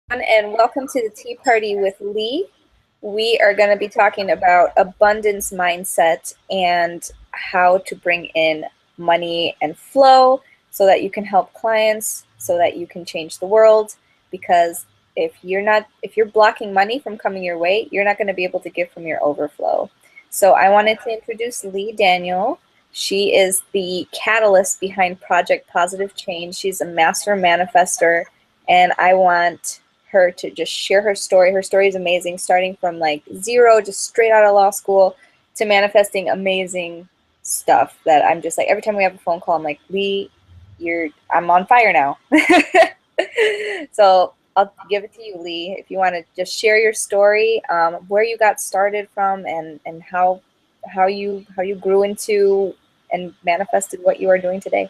And welcome to the Tea Party with Leigh. We are going to be talking about abundance mindset and how to bring in money and flow so that you can help clients, so that you can change the world. Because if you're blocking money from coming your way, you're not going to be able to give from your overflow. So I wanted to introduce Leigh Daniel. She is the catalyst behind Project Positive Change. She's a master manifester, and I want her to just share her story. Her story is amazing, starting from like zero, just straight out of law school, to manifesting amazing stuff that I'm just like, every time we have a phone call, I'm like, Leigh, I'm on fire now. So I'll give it to you, Leigh, if you want to just share your story, where you got started from, and how you grew into and manifested what you are doing today.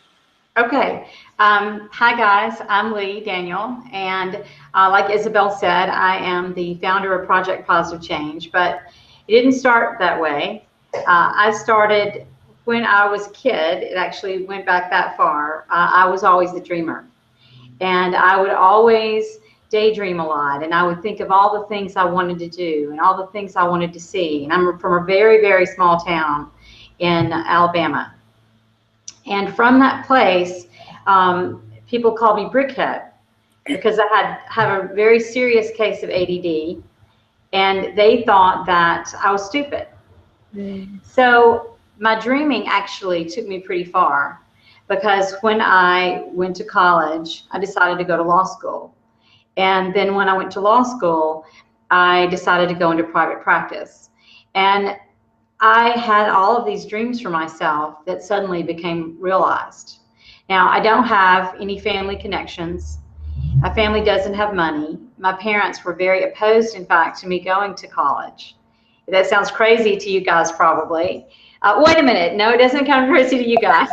Okay. Hi, guys. I'm Leigh Daniel. And like Isabelle said, I am the founder of Project Positive Change. But it didn't start that way. I started when I was a kid. It actually went back that far. I was always the dreamer. And I would always daydream a lot. And I would think of all the things I wanted to do and all the things I wanted to see. And I'm from a very, very small town in Alabama. And from that place, people called me Brickhead because I have a very serious case of ADD, and they thought that I was stupid. So my dreaming actually took me pretty far because when I went to college, I decided to go to law school. And then when I went to law school, I decided to go into private practice. And I had all of these dreams for myself that suddenly became realized. Now, I don't have any family connections. My family doesn't have money. My parents were very opposed, in fact, to me going to college. That sounds crazy to you guys, probably. Wait a minute. No, it doesn't sound crazy to you guys.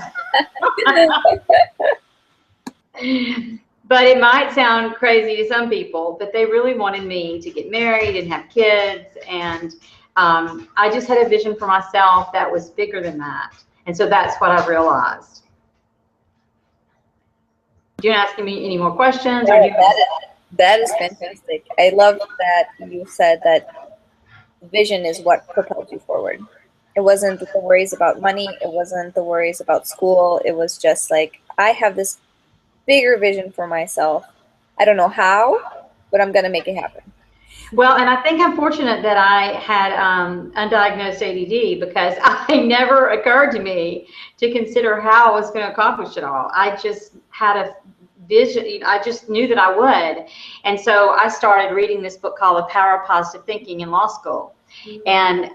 But it might sound crazy to some people, but they really wanted me to get married and have kids. And I just had a vision for myself that was bigger than that. And so that's what I realized. Do you asking me any more questions? Or that is fantastic. I love that you said that vision is what propelled you forward. It wasn't the worries about money. It wasn't the worries about school. It was just like, I have this bigger vision for myself. I don't know how, but I'm going to make it happen. Well, and I think I'm fortunate that I had undiagnosed ADD because it never occurred to me to consider how I was going to accomplish it all. I just had a vision. I just knew that I would. And so I started reading this book called The Power of Positive Thinking in law school. And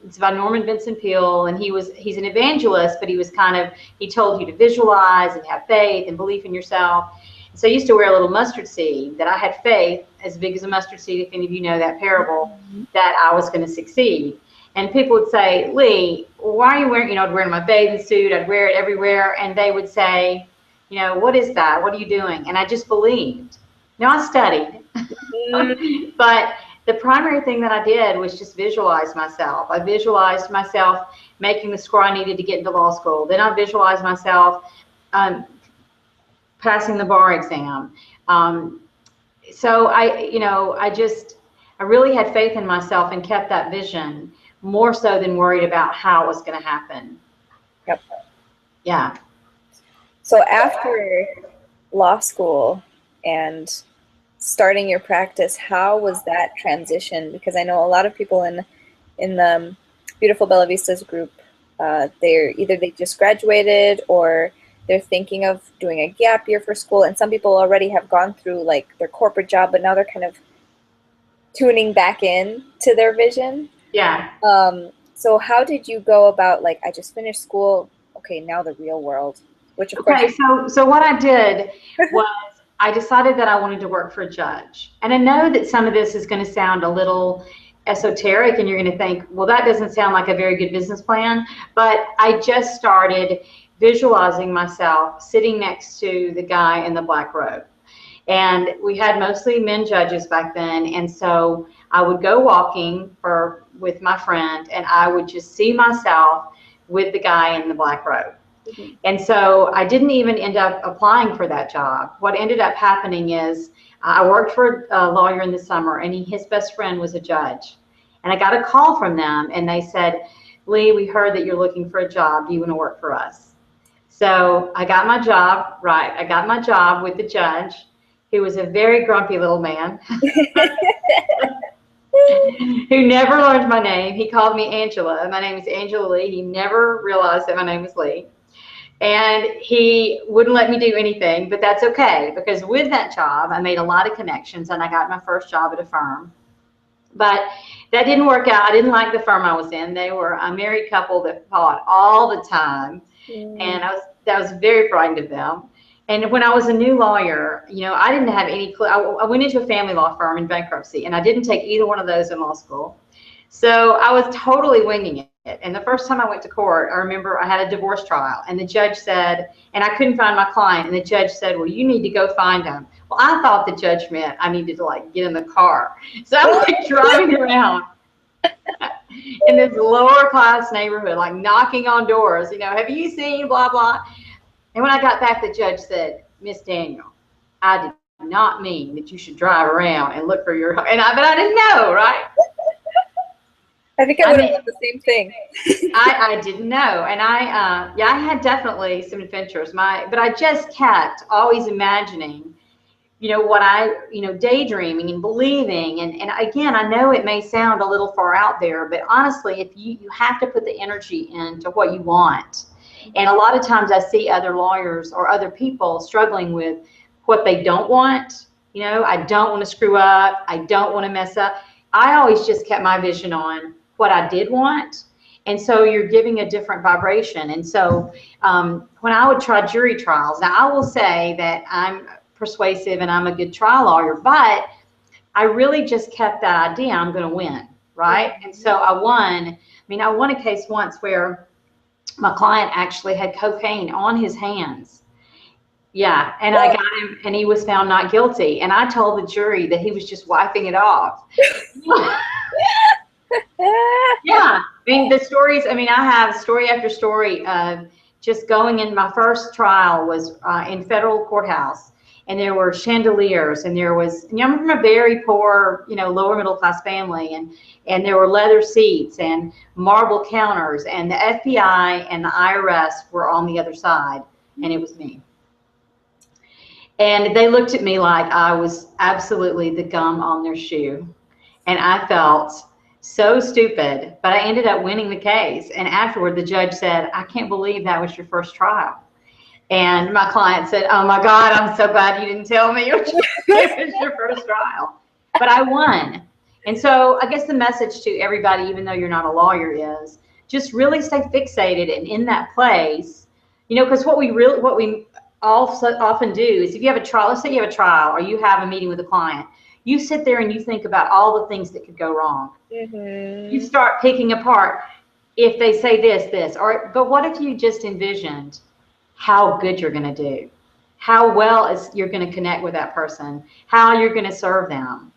it's by Norman Vincent Peale, and he's an evangelist, but he told you to visualize and have faith and belief in yourself. So I used to wear a little mustard seed that I had faith, as big as a mustard seed, if any of you know that parable, that I was going to succeed. And people would say, Leigh, why are you wearing, I'd wear my bathing suit, I'd wear it everywhere. And they would say, what is that? What are you doing? And I just believed. Now I studied, but the primary thing that I did was just visualize myself. I visualized myself making the score I needed to get into law school. Then I visualized myself passing the bar exam. So I really had faith in myself and kept that vision more so than worried about how it was going to happen. Yep. Yeah. So after law school and starting your practice, how was that transition? Because I know a lot of people in the Beautiful Bella Vistas group, they just graduated or they're thinking of doing a gap year for school, and some people already have gone through like their corporate job, but now they're kind of tuning back in to their vision. Yeah. So how did you go about, like, I just finished school, okay, now the real world, which of course. So what I did was I decided that I wanted to work for a judge. And I know that some of this is going to sound a little esoteric and you're going to think, well, that doesn't sound like a very good business plan. But I just started visualizing myself sitting next to the guy in the black robe. And we had mostly men judges back then. And so I would go walking with my friend, and I would just see myself with the guy in the black robe. Mhm. And so I didn't even end up applying for that job. What ended up happening is I worked for a lawyer in the summer, and his best friend was a judge. And I got a call from them, and they said, Leigh, we heard that you're looking for a job. Do you want to work for us? So I got my job, right. I got my job with the judge, who was a very grumpy little man who never learned my name. He called me Angela. My name is Angela Leigh. He never realized that my name was Leigh. And he wouldn't let me do anything, but that's okay, because with that job, I made a lot of connections, and I got my first job at a firm. But that didn't work out. I didn't like the firm I was in. They were a married couple that fought all the time, and that was very frightened of them. And when I was a new lawyer, I didn't have any clue. I went into a family law firm in bankruptcy, and I didn't take either one of those in law school. So I was totally winging it. And the first time I went to court, I remember I had a divorce trial, and the judge said, and I couldn't find my client, and the judge said, well, you need to go find him. Well, I thought the judge meant I needed to get in the car. So I'm driving around in this lower class neighborhood, knocking on doors, have you seen blah, blah. And when I got back, the judge said, Miss Daniel, I did not mean that you should drive around and look for your, but I didn't know, right? I think I would have done the same thing. I didn't know. And I had definitely some adventures. But I just kept always imagining, daydreaming and believing. And again, I know it may sound a little far out there, but honestly, if you have to put the energy into what you want. And a lot of times I see other lawyers or other people struggling with what they don't want. I don't want to screw up. I don't want to mess up. I always just kept my vision on what I did want. And so you're giving a different vibration. And so when I would try jury trials, now I will say that I'm persuasive and I'm a good trial lawyer, but I really just kept that idea, I'm going to win, right? And so I won. I won a case once where my client actually had cocaine on his hands. Yeah, and I got him, and he was found not guilty. And I told the jury that he was just wiping it off. Yeah, the stories, I have story after story of just going in. My first trial was in federal courthouse, and there were chandeliers, and there was, I'm from a very poor, lower middle class family, and there were leather seats and marble counters, and the FBI and the IRS were on the other side, and it was me. And they looked at me like I was absolutely the gum on their shoe, and I felt so stupid, but I ended up winning the case. And afterward, the judge said, I can't believe that was your first trial. And my client said, oh my God, I'm so glad you didn't tell me it was your first trial. But I won. And so I guess the message to everybody, even though you're not a lawyer, is just really stay fixated and in that place, because what we often do is, if you have a trial, let's say you have a trial or you have a meeting with a client, you sit there and you think about all the things that could go wrong. You start picking apart if they say this, but what if you just envisioned how good you're going to do, how well you're going to connect with that person, how you're going to serve them.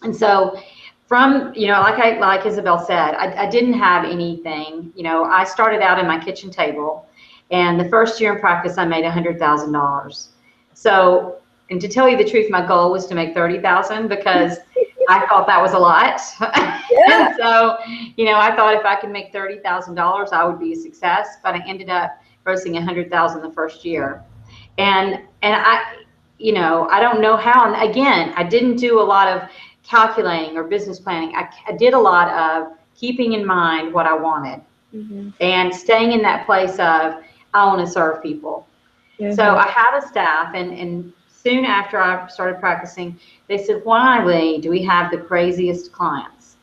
And so from, like Isabelle said, I didn't have anything. I started out in my kitchen table, and the first year in practice, I made $100,000. So, and to tell you the truth, my goal was to make $30,000 because I thought that was a lot. Yeah. And so, I thought if I could make $30,000, I would be a success. But I ended up grossing $100,000 the first year, and I don't know how. And again, I didn't do a lot of calculating or business planning. I did a lot of keeping in mind what I wanted and staying in that place of I want to serve people. So I had a staff, and soon after I started practicing, they said, why, Leigh, do we have the craziest clients?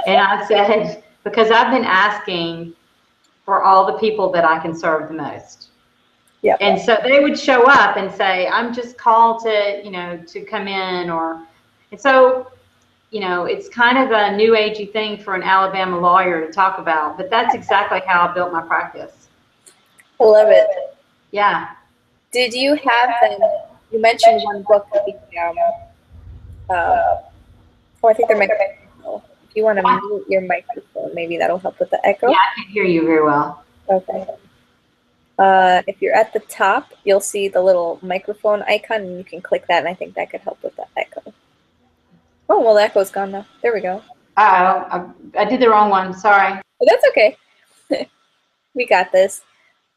And I said, because I've been asking for all the people that I can serve the most. Yep. And so they would show up and say, I'm just called to come in, and so, it's kind of a new agey thing for an Alabama lawyer to talk about, but that's exactly how I built my practice. I love it. Yeah. Did you have them, you mentioned one book, I think there might be, if you want to mute your microphone, maybe that'll help with the echo. Yeah, I can hear you very well. Okay. If you're at the top, you'll see the little microphone icon, and you can click that, and I think that could help with that echo. Oh, well, the echo's gone now. There we go. I did the wrong one. Sorry. But that's okay. We got this.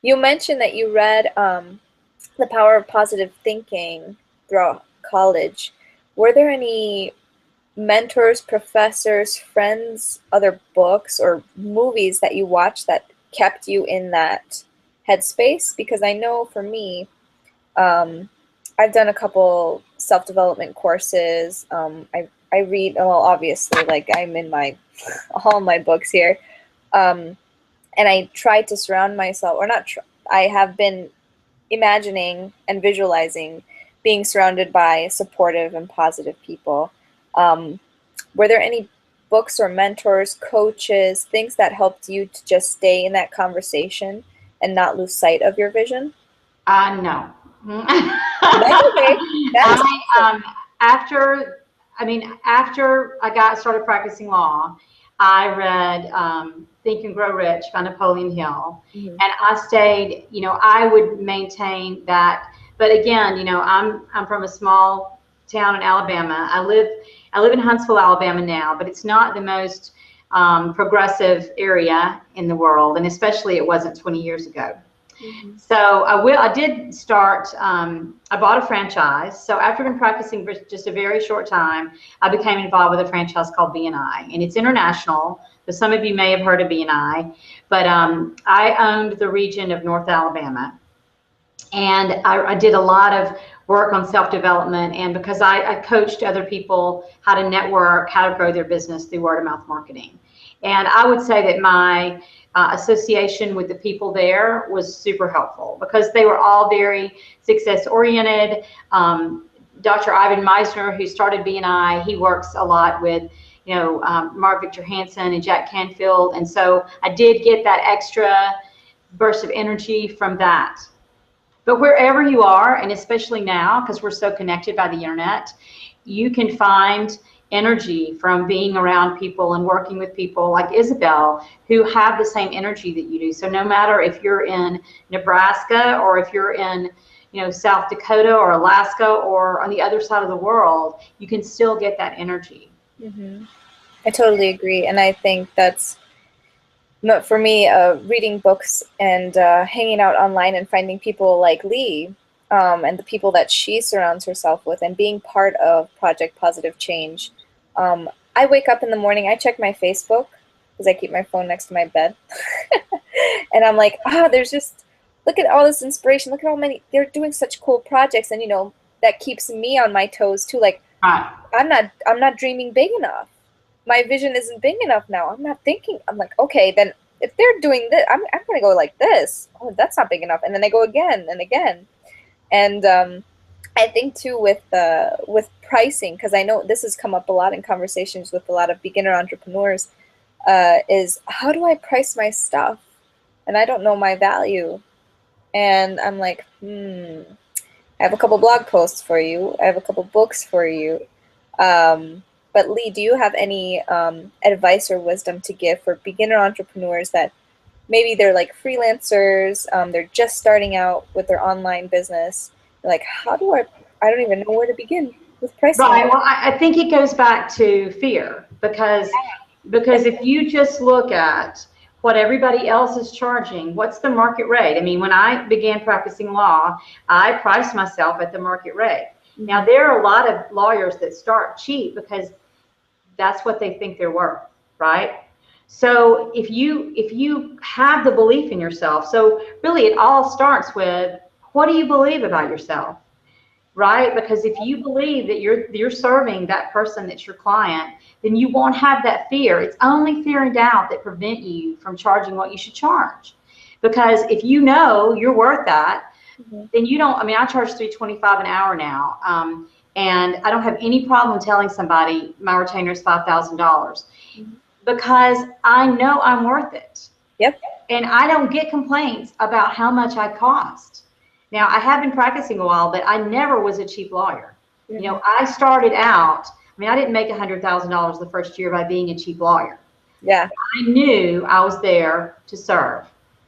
You mentioned that you read The Power of Positive Thinking throughout college. Were there any mentors, professors, friends, other books, or movies that you watched that kept you in that headspace? Because I know for me, I've done a couple self-development courses. I read, well, obviously, like I'm in my all my books here, and I try to surround myself, or not. I have been imagining and visualizing being surrounded by supportive and positive people. Um, were there any books or mentors, coaches, things that helped you to just stay in that conversation and not lose sight of your vision? No. That's okay. That is I, awesome. after I got started practicing law, I read Think and Grow Rich by Napoleon Hill, Mhm. and I stayed. I would maintain that. But again, I'm from a small town in Alabama. I live in Huntsville, Alabama now, but it's not the most progressive area in the world, and especially it wasn't 20 years ago. Mhm. So I did start. I bought a franchise. So after been practicing for just a very short time, I became involved with a franchise called BNI, and it's international. So some of you may have heard of BNI, but I owned the region of North Alabama, and I did a lot of work on self-development, and because I coached other people how to network, how to grow their business through word-of-mouth marketing. And I would say that my association with the people there was super helpful because they were all very success-oriented. Dr. Ivan Meisner, who started BNI, he works a lot with Mark Victor Hansen and Jack Canfield, and so I did get that extra burst of energy from that. But wherever you are, and especially now, because we're so connected by the internet, you can find energy from being around people and working with people like Isabelle who have the same energy that you do. So no matter if you're in Nebraska or if you're in South Dakota or Alaska or on the other side of the world, you can still get that energy. Mhm. I totally agree, and I think that's for me, reading books and hanging out online and finding people like Leigh, and the people that she surrounds herself with, and being part of Project Positive Change. I wake up in the morning, I check my Facebook because I keep my phone next to my bed, and I'm like, there's just look at all this inspiration. Look at how many they're doing such cool projects, and that keeps me on my toes too. Like Right. I'm not dreaming big enough. My vision isn't big enough now. I'm not thinking. I'm like, okay, then if they're doing this, I'm going to go like this. Oh, that's not big enough. And then I go again and again. And I think too with pricing, because I know this has come up a lot in conversations with a lot of beginner entrepreneurs, is how do I price my stuff? And I don't know my value. And I'm like, I have a couple blog posts for you. I have a couple books for you. But Leigh, do you have any advice or wisdom to give for beginner entrepreneurs that maybe they're like freelancers, they're just starting out with their online business? They're like, I don't even know where to begin with pricing Right. it. Well, I think it goes back to fear because if you just look at what everybody else is charging, what's the market rate? I mean, when I began practicing law, I priced myself at the market rate. Now, there are a lot of lawyers that start cheap because that's what they think they're worth, right? So if you have the belief in yourself, so really it all starts with what do you believe about yourself? Right? Because if you believe that you're serving that person that's your client, then you won't have that fear. It's only fear and doubt that prevent you from charging what you should charge. Because if you know you're worth that, then you don't. I mean, I charge $3.25 an hour now, and I don't have any problem telling somebody my retainer is $5,000 because I know I'm worth it. Yep. And I don't get complaints about how much I cost. Now, I have been practicing a while, but I never was a cheap lawyer. I started out, I mean, I didn't make $100,000 the first year by being a cheap lawyer. Yeah. I knew I was there to serve.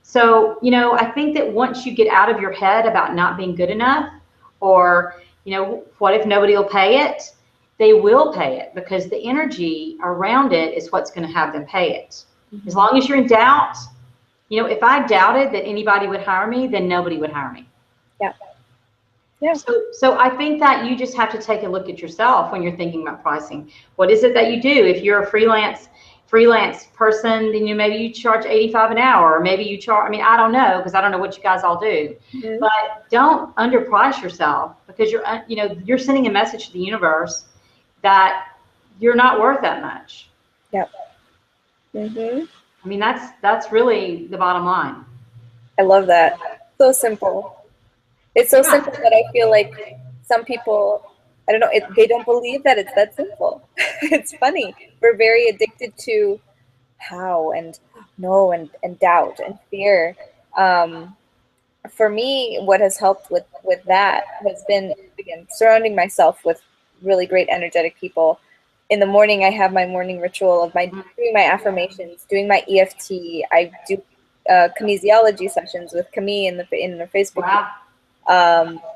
So, you know, I think that once you get out of your head about not being good enough, or, you know, what if nobody will pay it? They will pay it, because the energy around it is what's going to have them pay it. As long as you're in doubt, you know, if I doubted that anybody would hire me, then nobody would hire me. Yeah. Yeah. So I think that you just have to take a look at yourself when you're thinking about pricing. What is it that you do? If you're a freelance person, then maybe you charge $85 an hour, or maybe you charge, I mean, I don't know, because I don't know what you guys all do. But don't underprice yourself, because you're sending a message to the universe that you're not worth that much. Yep. I mean, that's really the bottom line. I love that. So simple. It's so simple that I feel like some people, I don't know, they don't believe that it's that simple. It's funny. We're very addicted to how and no and doubt and fear. For me, what has helped with that has been, again, surrounding myself with really great energetic people. In the morning, I have my morning ritual of doing my affirmations, doing my EFT. I do kinesiology sessions with Camille in the Facebook group.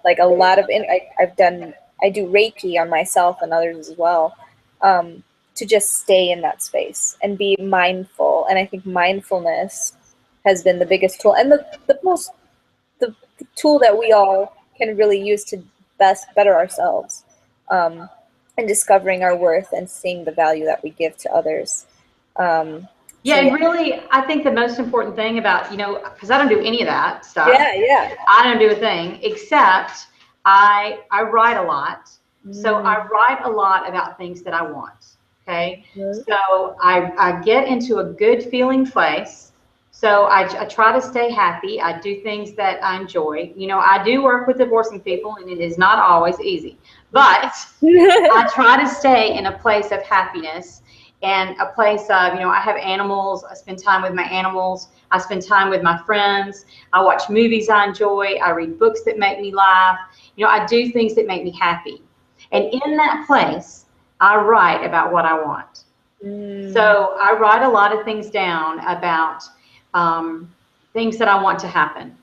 Like a lot of, I do Reiki on myself and others as well, to just stay in that space and be mindful. And I think mindfulness has been the biggest tool, and the tool that we all can really use to better ourselves, and discovering our worth and seeing the value that we give to others. Yeah, and really, I think the most important thing about, because I don't do any of that stuff. Yeah. I don't do a thing, except I write a lot. So I write a lot about things that I want. Okay. So I get into a good feeling place. So I try to stay happy. I do things that I enjoy. I do work with divorcing people, and it is not always easy, but I try to stay in a place of happiness. And a place of, I have animals. I spend time with my animals. I spend time with my friends. I watch movies I enjoy. I read books that make me laugh. I do things that make me happy. And in that place, I write about what I want. So I write a lot of things down about things that I want to happen.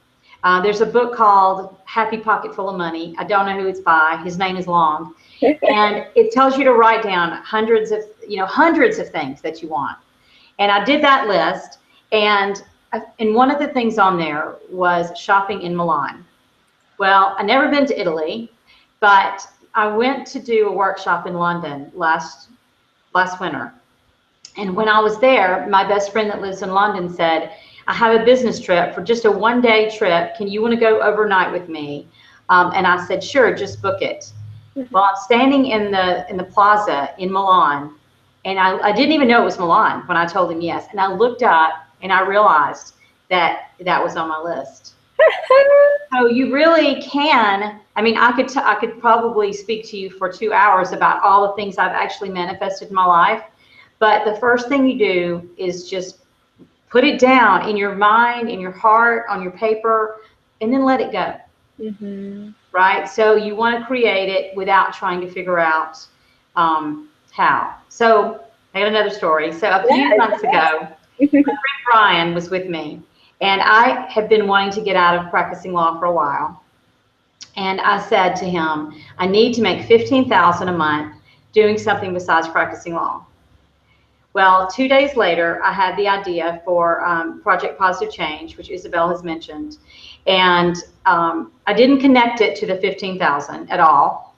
There's a book called Happy Pocket Full of Money. I don't know who it's by. His name is long. And it tells you to write down hundreds of things that you want. And I did that list, and one of the things on there was shopping in Milan. Well, I've never been to Italy, but I went to do a workshop in London last winter. And when I was there, my best friend that lives in London said, I have a business trip for just a one-day trip. You want to go overnight with me? And I said, sure, just book it. Well, I'm standing in the plaza in Milan, and I didn't even know it was Milan when I told him yes. And I looked up and I realized that was on my list. So you really can. I mean, I could probably speak to you for 2 hours about all the things I've actually manifested in my life. But the first thing you do is just put it down in your mind, in your heart, on your paper, and then let it go. Right? So you want to create it without trying to figure out how. So I got another story. So a few months ago, my friend Brian was with me, and I have been wanting to get out of practicing law for a while. And I said to him, I need to make $15,000 a month doing something besides practicing law. Well, 2 days later, I had the idea for Project Positive Change, which Isabelle has mentioned. And I didn't connect it to the $15,000 at all,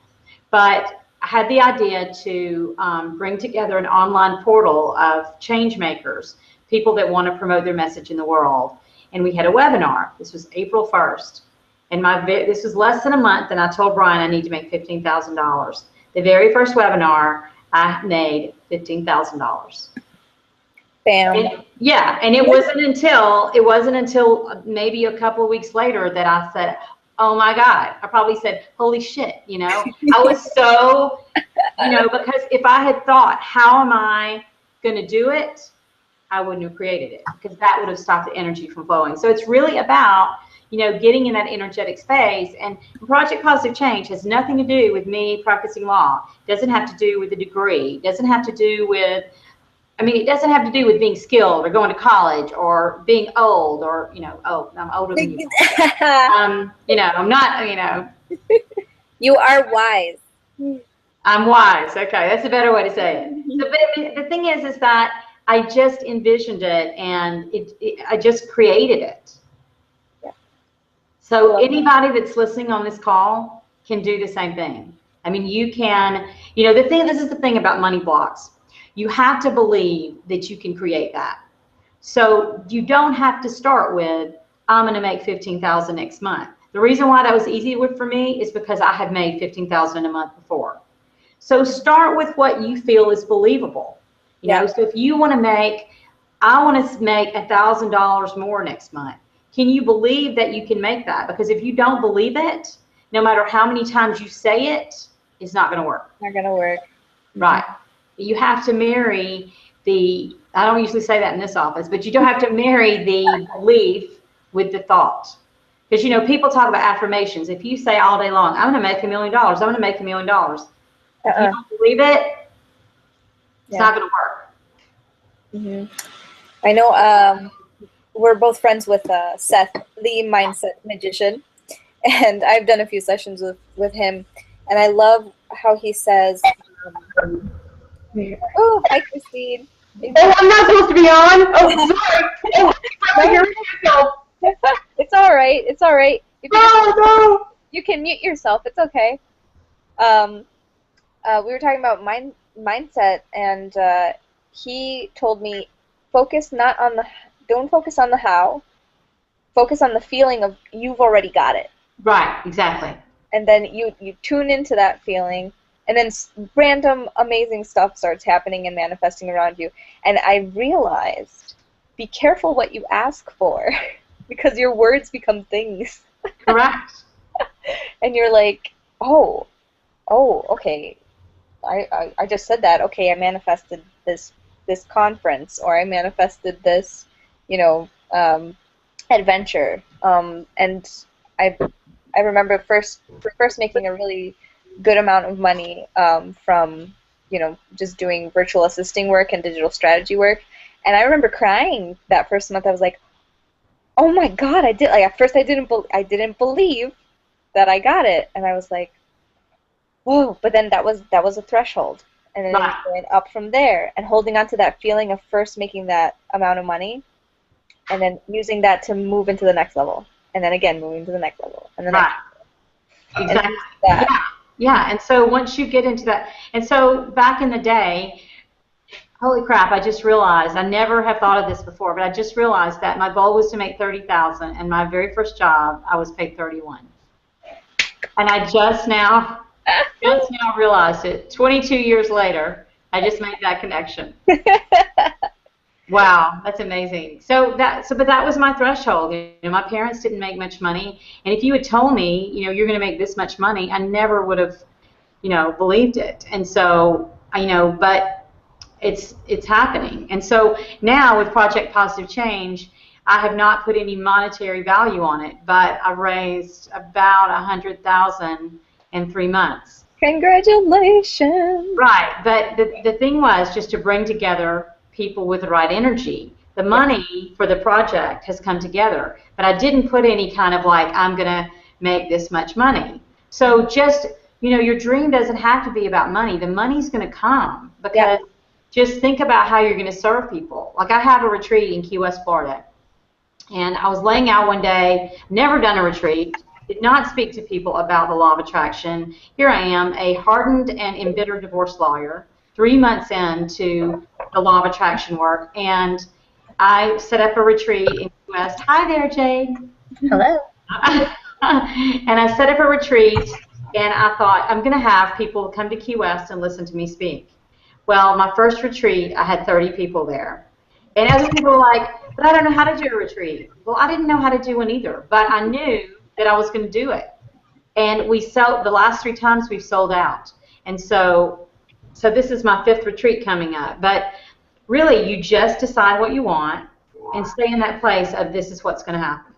but I had the idea to bring together an online portal of change makers, people that want to promote their message in the world. And we had a webinar. This was April 1st. And this was less than a month, and I told Brian I need to make $15,000. The very first webinar, I made $15,000. Bam. And it wasn't until maybe a couple of weeks later that I said, oh my God. I probably said, holy shit, I was so, because if I had thought, how am I going to do it? I wouldn't have created it, because that would have stopped the energy from flowing. So it's really about, getting in that energetic space. And Project Positive Change has nothing to do with me practicing law. It doesn't have to do with the degree. It doesn't have to do with I mean, it doesn't have to do with being skilled or going to college or being old or, oh, I'm older than you. I'm not, You are wise. I'm wise. Okay, that's a better way to say it. So, but the thing is that I just envisioned it and I just created it. Yeah. So anybody that's listening on this call can do the same thing. I mean, you can, this is the thing about money blocks. You have to believe that you can create that. So you don't have to start with, I'm going to make $15,000 next month. The reason why that was easy for me is because I have made $15,000 in a month before. So start with what you feel is believable. So if you want to I want to make $1,000 more next month. Can you believe that you can make that? Because if you don't believe it, no matter how many times you say it, it's not going to work. Not going to work. Right. You have to marry I don't usually say that in this office, but you don't have to marry the belief with the thought. Because, people talk about affirmations. If you say all day long, I'm going to make $1 million, I'm going to make $1 million. If you don't believe it, it's not going to work. I know we're both friends with Seth, the mindset magician, and I've done a few sessions with him, and I love how he says, oh, hi, Christine. Oh, I'm not supposed to be on? Oh, sorry. It's all right. It's all right. No. You can mute yourself. It's okay. We were talking about mindset, and he told me, don't focus on the how, focus on the feeling of you've already got it. Right, exactly. And then you tune into that feeling, and then random amazing stuff starts happening and manifesting around you. And I realized, be careful what you ask for, because your words become things. Correct. And you're like, oh, okay. I just said that. Okay, I manifested this conference, or I manifested this, adventure. And I remember first making a really good amount of money from just doing virtual assisting work and digital strategy work. And I remember crying that first month. I was like, oh my God, I did. Like at first I didn't believe that I got it, and I was like, whoa. But then that was a threshold, and then it was going up from there, and holding on to that feeling of first making that amount of money, and then using that to move into the next level, and then again moving to the next level, and the next level. Exactly. Yeah. And so once you get into that, and so back in the day, holy crap, I just realized, I never have thought of this before, but I just realized that my goal was to make $30,000, and my very first job, I was paid $31,000. And I just now realized it. 22 years later, I just made that connection. Wow, that's amazing. But that was my threshold. My parents didn't make much money, and if you had told me, you're going to make this much money, I never would have, believed it. And so, but it's happening. And so now with Project Positive Change, I have not put any monetary value on it, but I've raised about $100,000 in 3 months. Congratulations. Right, but the thing was just to bring together people with the right energy. The money for the project has come together, but I didn't put any kind of like, I'm going to make this much money. So just, your dream doesn't have to be about money. The money's going to come, because just think about how you're going to serve people. Like I have a retreat in Key West, Florida, and I was laying out one day, never done a retreat, did not speak to people about the law of attraction. Here I am, a hardened and embittered divorce lawyer, 3 months into the law of attraction work, and I set up a retreat in Key West. Hi there, Jade. Hello. And I set up a retreat, and I thought, I'm going to have people come to Key West and listen to me speak. Well, my first retreat, I had 30 people there. And other people were like, but I don't know how to do a retreat. Well, I didn't know how to do one either, but I knew that I was going to do it. And the last 3 times we've sold out. And so this is my 5th retreat coming up. But really, you just decide what you want and stay in that place of this is what's going to happen.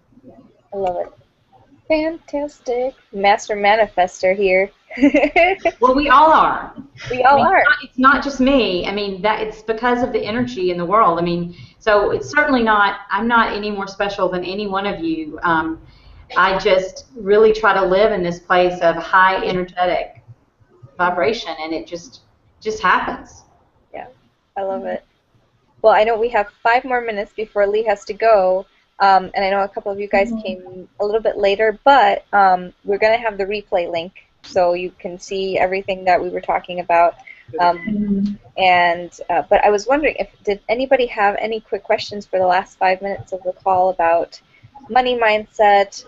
I love it. Fantastic. Master manifester here. Well, we all are. We I all mean, are. it's not just me. I mean, that it's because of the energy in the world. I mean, so it's certainly not, I'm not any more special than any one of you. I just really try to live in this place of high energetic vibration, and it just happens. Yeah, I love it. Well, I know we have 5 more minutes before Leigh has to go, and I know a couple of you guys came a little bit later, but we're going to have the replay link so you can see everything that we were talking about. But I was wondering, did anybody have any quick questions for the last 5 minutes of the call about money mindset,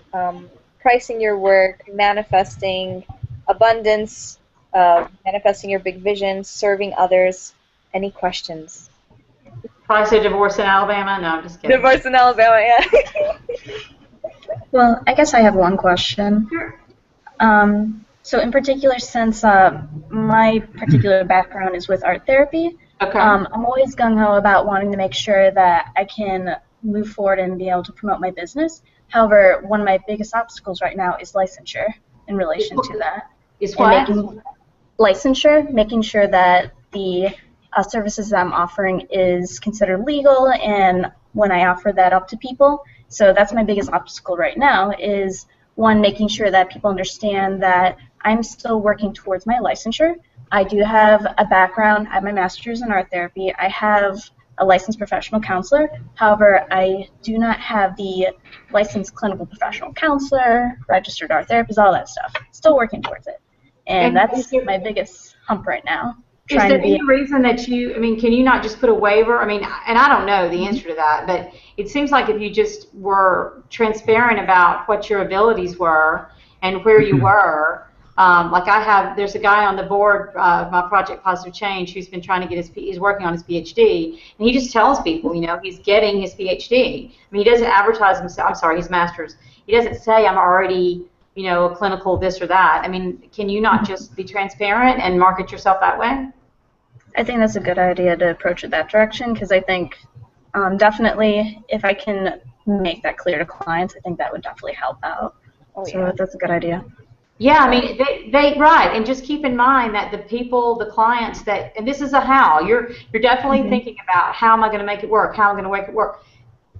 pricing your work, manifesting, abundance, manifesting your big vision, serving others? Any questions? Probably say divorce in Alabama. No, I'm just kidding. Divorce in Alabama, yeah. Well, I guess I have one question. Sure. So in particular, since my particular background is with art therapy, Okay. I'm always gung-ho about wanting to make sure that I can move forward and be able to promote my business. However, one of my biggest obstacles right now is licensure in relation to that. Is what? Licensure, making sure that the services that I'm offering is considered legal, and when I offer that up to people. So that's my biggest obstacle right now is, one, making sure that people understand that I'm still working towards my licensure. I do have a background. I have my master's in art therapy. I have a licensed professional counselor. However, I do not have the licensed clinical professional counselor, registered art therapist, all that stuff. Still working towards it. And that's my biggest hump right now. Is there any reason that you, I mean, can you not just put a waiver? I mean, and I don't know the answer to that, but it seems like if you just were transparent about what your abilities were and where you were, like there's a guy on the board of my project Positive Change who's been trying to get he's working on his PhD, and he just tells people, you know, he's getting his PhD. I mean, he doesn't advertise himself, I'm sorry, his master's. He doesn't say I'm already, you know, a clinical this or that. I mean, can you not just be transparent and market yourself that way? I think that's a good idea to approach it that direction, because I think definitely if I can make that clear to clients, I think that would definitely help out. Oh, so yeah. That's a good idea. Yeah, I mean, they right, and just keep in mind that the people, the clients that, and this is a how, you're definitely thinking about how am I going to make it work, how am I going to make it work.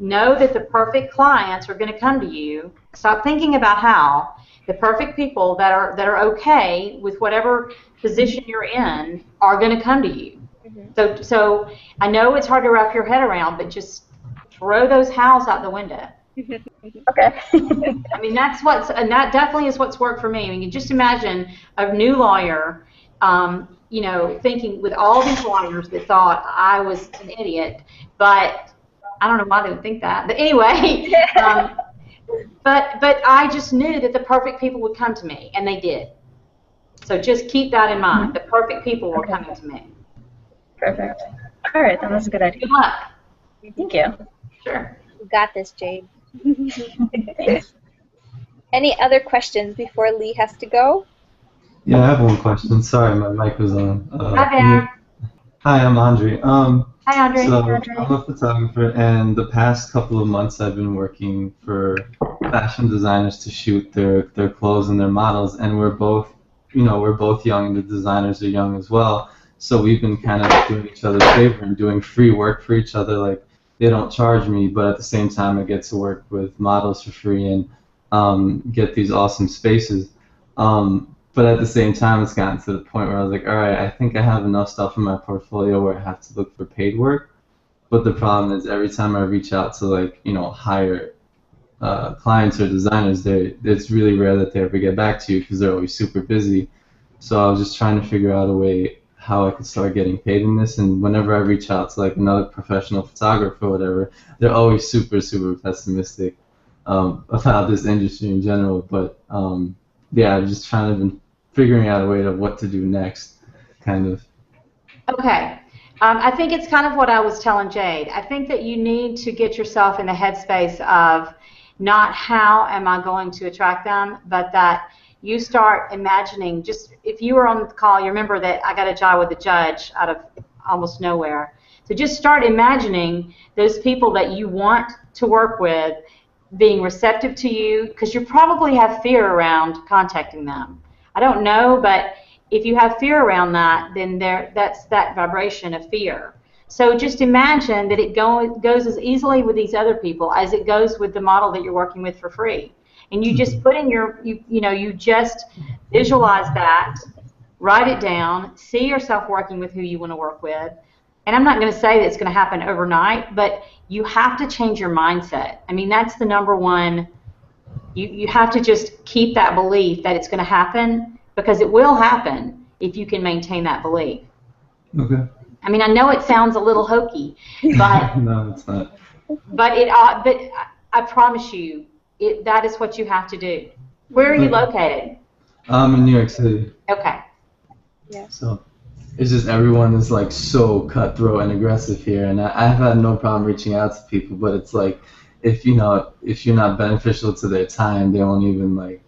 Know that the perfect clients are going to come to you. Stop thinking about how. The perfect people that are okay with whatever position you're in are going to come to you. So I know it's hard to wrap your head around, but just throw those hows out the window. Okay. I mean, that definitely is what's worked for me. I mean, you just imagine a new lawyer, you know, thinking with all these lawyers that thought I was an idiot, but I don't know why they would think that. But anyway, but I just knew that the perfect people would come to me, and they did. So just keep that in mind. The perfect people were coming to me. Perfect. All right, then that's a good idea. Good luck. Thank you. Sure. You got this, Jade. Thanks. Any other questions before Leigh has to go? Yeah, I have one question. Sorry, my mic was on. Hi there. Hi, I'm Andre. Hi, Andre. So I'm a photographer, and the past couple of months I've been working for fashion designers to shoot their clothes and their models, and we're both young, and the designers are young as well. So we've been kind of doing each other's favor and doing free work for each other. Like, they don't charge me, but at the same time I get to work with models for free and get these awesome spaces. But at the same time, it's gotten to the point where I was like, all right, I think I have enough stuff in my portfolio where I have to look for paid work. But the problem is every time I reach out to, like, you know, hire clients or designers, it's really rare that they ever get back to you because they're always super busy. So I was just trying to figure out a way how I could start getting paid in this. And whenever I reach out to, like, another professional photographer or whatever, they're always super, super pessimistic about this industry in general. But yeah, I'm just trying to figuring out a way of what to do next, kind of. Okay. I think it's kind of what I was telling Jade. I think that you need to get yourself in the headspace of not how am I going to attract them, but that you start imagining, just if you were on the call, you remember that I got a job with a judge out of almost nowhere. So just start imagining those people that you want to work with being receptive to you, because you probably have fear around contacting them. I don't know, but if you have fear around that, then that's that vibration of fear. So just imagine that it goes as easily with these other people as it goes with the model that you're working with for free. And you just put in you just visualize that, write it down, see yourself working with who you want to work with. And I'm not going to say that it's going to happen overnight, but you have to change your mindset. I mean, that's the number one. You have to just keep that belief that it's going to happen, because it will happen if you can maintain that belief. Okay. I mean, I know it sounds a little hokey, but no, it's not. But I promise you, that is what you have to do. Where are you located? I'm in New York City. Okay. Yeah. So it's just everyone is like so cutthroat and aggressive here, and I've had no problem reaching out to people, but it's like if you're not beneficial to their time, they won't even like.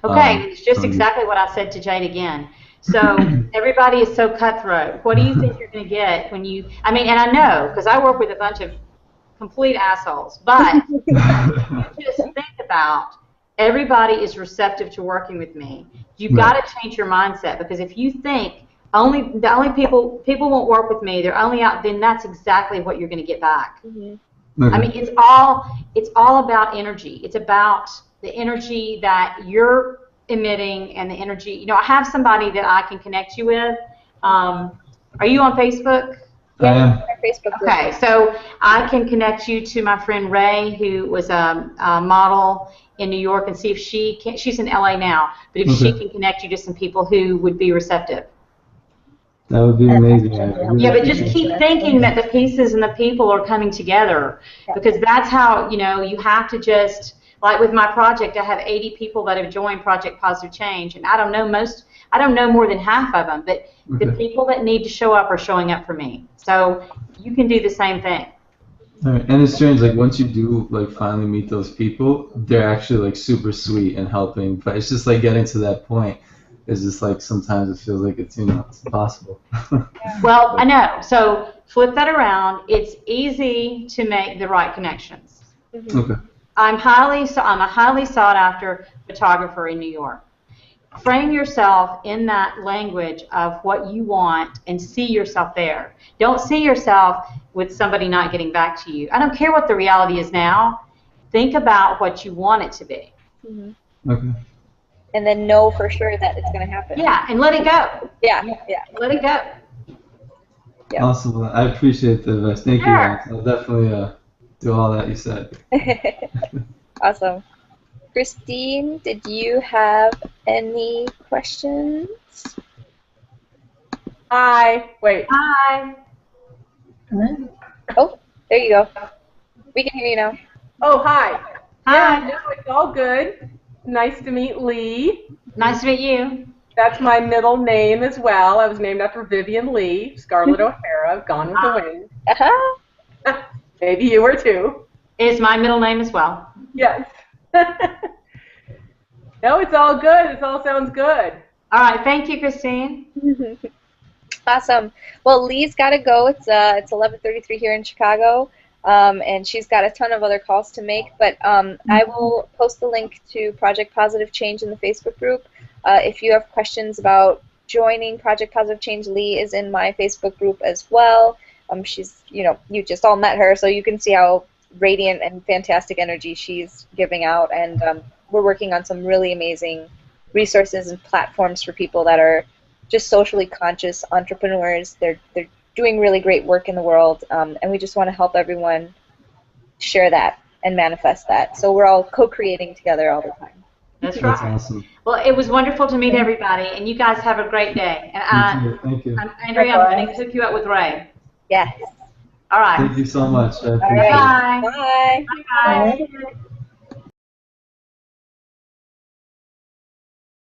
Okay, it's just exactly what I said to Jade again. So everybody is so cutthroat. What do you think you're going to get when you? I mean, and I know because I work with a bunch of complete assholes, but just think about everybody is receptive to working with me. You've got to change your mindset, because if you think the only people won't work with me, they're only out, then that's exactly what you're going to get back. Mm-hmm. I mean, it's all about energy. It's about the energy that you're emitting and the energy. I have somebody that I can connect you with. Are you on Facebook? I am. Facebook group. Okay, so I can connect you to my friend Ray, who was a model in New York, and see if she can. She's in LA now, but if she can connect you to some people who would be receptive. That would be amazing. Yeah, but just keep thinking that the pieces and the people are coming together, because that's how, you have to just, like with my project, I have 80 people that have joined Project Positive Change, and I don't know more than half of them, but the people that need to show up are showing up for me. So you can do the same thing. All right. And it's strange, like once you do like finally meet those people, they're actually like super sweet and helping, but it's just like getting to that point. It's just like sometimes it feels like it's it's impossible. Well, I know. So flip that around. It's easy to make the right connections. Okay. I'm a highly sought after photographer in New York. Frame yourself in that language of what you want and see yourself there. Don't see yourself with somebody not getting back to you. I don't care what the reality is now. Think about what you want it to be. Okay. And then know for sure that it's going to happen. Yeah, and let it go. Yeah. Let it go. Yeah. Awesome. Well, I appreciate the advice. Thank you, Alex. I'll definitely do all that you said. Awesome. Christine, did you have any questions? Hi. Wait. Hi. Oh, there you go. We can hear you now. Oh, hi. Hi. Yeah, no, it's all good. Nice to meet Leigh. Nice to meet you. That's my middle name as well. I was named after Vivian Leigh, Scarlett O'Hara, Gone with the Wind. Uh-huh. Maybe you were too. It's my middle name as well. Yes. No, it's all good. It all sounds good. All right. Thank you, Christine. Awesome. Well, Leigh's got to go. It's 11:33 here in Chicago, and she's got a ton of other calls to make. But I will post the link to Project Positive Change in the Facebook group. If you have questions about joining Project Positive Change, Leigh is in my Facebook group as well. She's, you just all met her, so you can see how radiant and fantastic energy she's giving out. And we're working on some really amazing resources and platforms for people that are just socially conscious entrepreneurs. They're doing really great work in the world, and we just want to help everyone share that and manifest that. So we're all co-creating together all the time. That's right. That's awesome. Well, it was wonderful to meet everybody, and you guys have a great day. And Thank you. Andrea, I'm going to hook you up with Ray. Yes. All right. Thank you so much. I appreciate it. Bye. Bye. Bye. Bye.